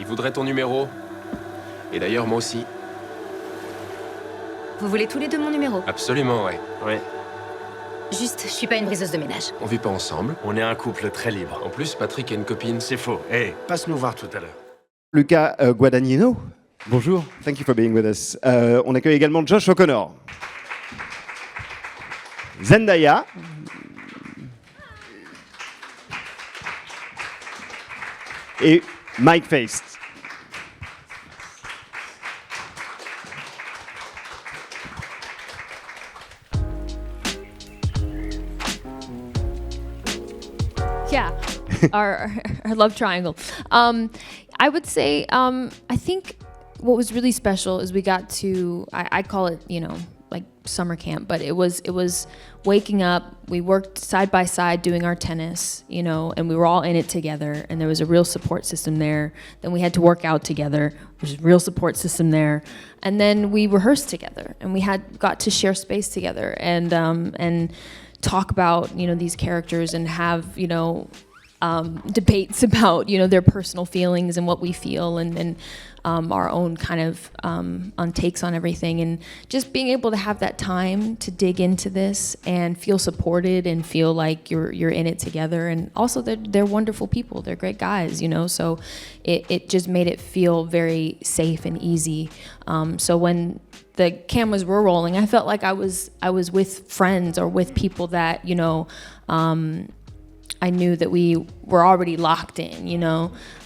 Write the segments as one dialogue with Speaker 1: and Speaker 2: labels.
Speaker 1: Il voudrait ton numéro. Et d'ailleurs, moi aussi.
Speaker 2: Vous voulez tous les deux mon numéro?
Speaker 1: Absolument, ouais.
Speaker 3: Ouais.
Speaker 2: Juste, je suis pas une briseuse de ménage.
Speaker 1: On vit pas ensemble.
Speaker 3: On est un couple très libre.
Speaker 1: En plus, Patrick a une copine.
Speaker 3: C'est faux. Hey, passe nous voir tout à l'heure.
Speaker 4: Luca Guadagnino, bonjour. Thank you for being with us. On accueille également Josh O'Connor. Zendaya. Et Mike Faist.
Speaker 5: Yeah, our love triangle. I would say, I think what was really special is we got to, I call it, like summer camp, but it was waking up, we worked side by side doing our tennis, and we were all in it together, and there was a real support system there. Then we had to work out together, there's a real support system there. And then we rehearsed together, and we got to share space together and talk about, these characters and have, debates about, their personal feelings and what we feel and our own kind of on takes on everything, and just being able to have that time to dig into this and feel supported and feel like you're in it together. And also they're wonderful people, they're great guys, so it just made it feel very safe and easy. So when the cameras were rolling, I felt like I was with friends or with people that I knew that we were already locked in,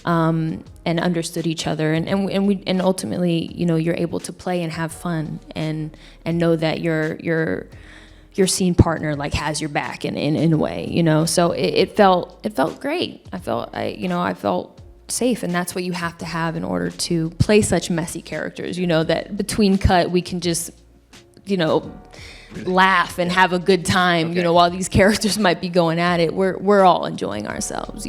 Speaker 5: and understood each other, and ultimately, you're able to play and have fun and know that your scene partner like has your back in a way, So it felt great. I felt safe, and that's what you have to have in order to play such messy characters. That between cut we can just, laugh and have a good time, while these characters might be going at it. We're all enjoying ourselves,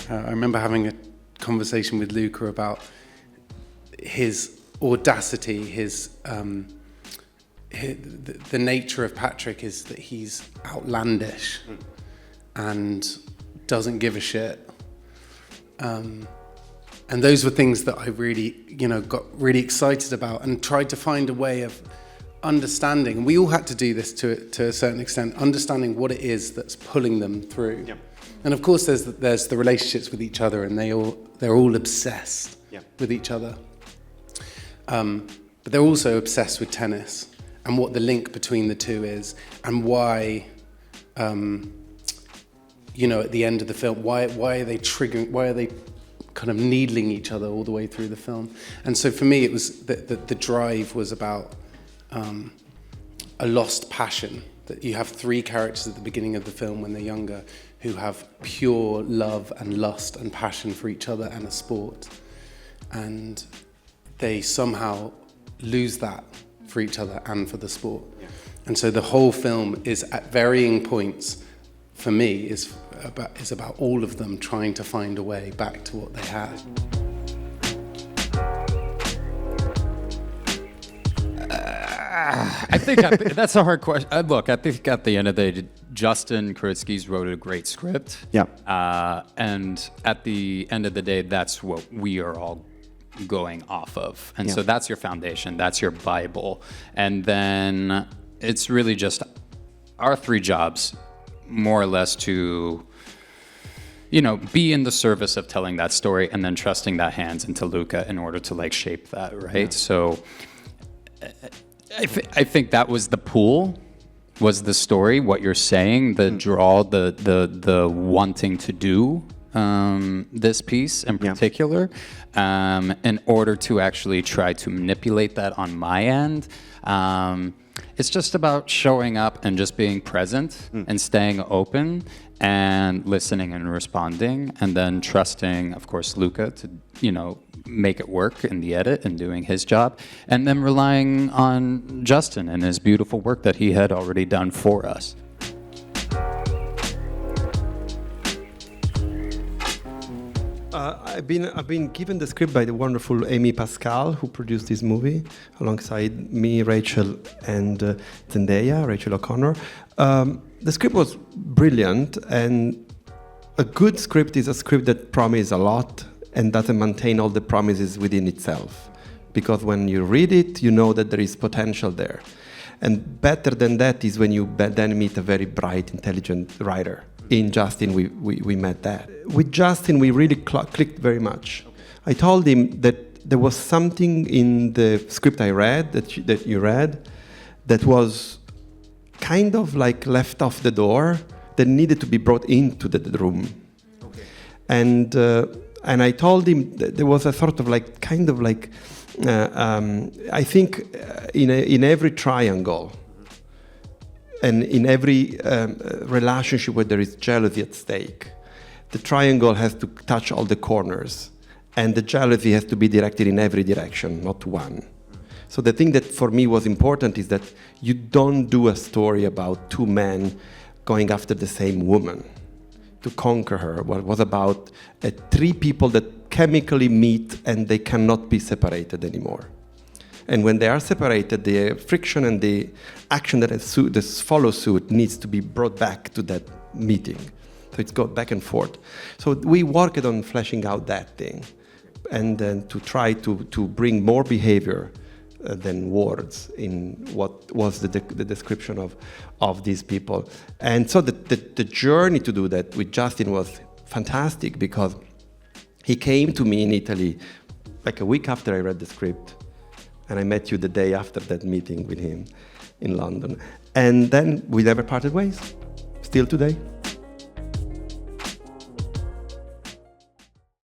Speaker 6: I remember having a conversation with Luca about his audacity, the nature of Patrick is that he's outlandish and doesn't give a shit. And those were things that I really, got really excited about and tried to find a way of understanding. And we all had to do this to a certain extent, understanding what it is that's pulling them through. Yeah. And of course, there's the relationships with each other, and they're all obsessed with each other. But they're also obsessed with tennis and what the link between the two is, and why, at the end of the film, why are they triggering? Why are they kind of needling each other all the way through the film? And so for me, it was the drive was about a lost passion. That you have three characters at the beginning of the film when they're younger who have pure love and lust and passion for each other and a sport, and they somehow lose that for each other and for the sport. Yeah. And so the whole film is at varying points, for me, is about all of them trying to find a way back to what they had.
Speaker 7: I think that's a hard question. Look, I think at the end of the day, Justin Kritzky's wrote a great script.
Speaker 4: Yeah.
Speaker 7: And at the end of the day, that's what we are all going off of. And so that's your foundation, that's your Bible. And then it's really just our three jobs, more or less, to be in the service of telling that story and then trusting that hands into Luca in order to shape that, right? Yeah. So I think that was the pool, was the story, what you're saying, the draw, the wanting to do this piece in particular, in order to actually try to manipulate that on my end. It's just about showing up and just being present and staying open and listening and responding, and then trusting, of course, Luca to, make it work in the edit and doing his job, and then relying on Justin and his beautiful work that he had already done for us.
Speaker 8: I've been given the script by the wonderful Amy Pascal, who produced this movie alongside me, Rachel, and Zendaya, Rachel O'Connor. The script was brilliant, and a good script is a script that promises a lot and doesn't maintain all the promises within itself. Because when you read it, you know that there is potential there. And better than that is when you then meet a very bright, intelligent writer. In Justin, we met that. With Justin, we really clicked very much. I told him that there was something in the script I read, that you read, that was kind of like left off the door, that needed to be brought into the room. Okay. And I told him that there was a sort of like, kind of like, I think in every triangle, and in every relationship where there is jealousy at stake, the triangle has to touch all the corners, and the jealousy has to be directed in every direction, not one. So the thing that for me was important is that you don't do a story about two men going after the same woman to conquer her. What was about three people that chemically meet and they cannot be separated anymore. And when they are separated, the friction and the action that follows suit needs to be brought back to that meeting. So it's go back and forth. So we worked on fleshing out that thing, and then to try to bring more behavior than words in what was the description of these people. And so the journey to do that with Justin was fantastic, because he came to me in Italy like a week after I read the script, and I met you the day after that meeting with him in London. And then we never parted ways, still today.